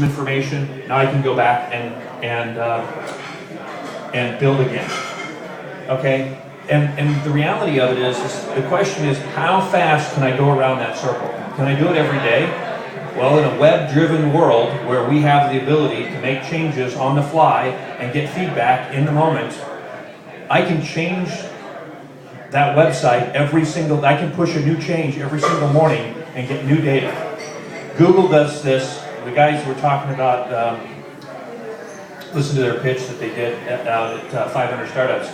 information. Now I can go back and build again. Okay, and the reality of it is the question is, how fast can I go around that circle? Can I do it every day? Well, in a web-driven world where we have the ability to make changes on the fly and get feedback in the moment, I can change that website I can push a new change every single morning and get new data. Google does this. The guys were talking about, listen to their pitch that they did out at 500 Startups.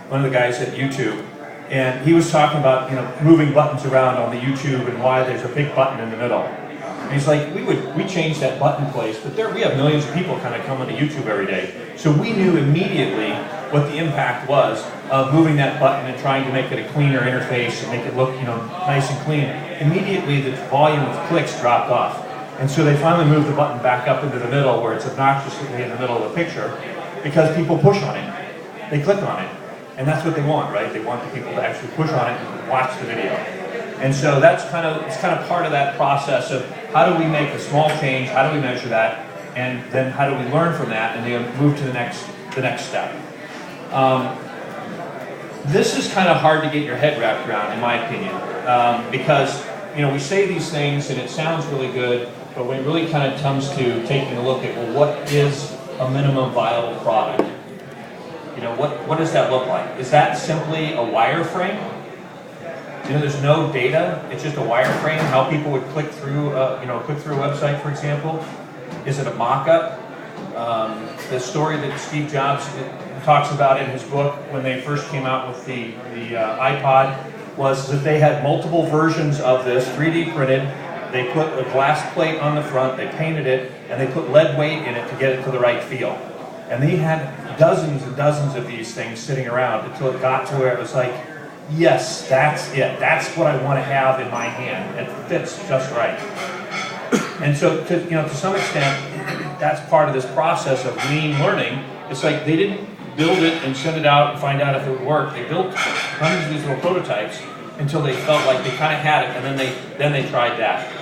One of the guys at YouTube, and he was talking about moving buttons around on the YouTube and why there's a big button in the middle. And he's like, we changed that button place, but we have millions of people kind of coming to YouTube every day. So we knew immediately what the impact was of moving that button and trying to make it a cleaner interface and make it look nice and clean. Immediately the volume of clicks dropped off. And so they finally moved the button back up into the middle where it's obnoxiously in the middle of the picture because people push on it. They click on it. And that's what they want, right? They want the people to actually push on it and watch the video. And so it's kind of part of that process of how do we make a small change, how do we measure that, and then how do we learn from that and then move to the next step. This is kind of hard to get your head wrapped around, in my opinion, because we say these things and it sounds really good, but when it really kind of comes to taking a look at, well, what is a minimum viable product? What does that look like? Is that simply a wireframe? There's no data. It's just a wireframe. How people would click through, a website, for example. Is it a mock-up? The story that Steve Jobs talks about in his book when they first came out with the iPod was that they had multiple versions of this, 3D printed. They put a glass plate on the front, they painted it, and they put lead weight in it to get it to the right feel. And they had dozens and dozens of these things sitting around until it got to where it was like, yes, that's it. That's what I want to have in my hand. It fits just right. And so, to some extent, that's part of this process of lean learning. It's like they didn't build it and send it out and find out if it would work. They built hundreds of these little prototypes until they felt like they kind of had it, and then they tried that.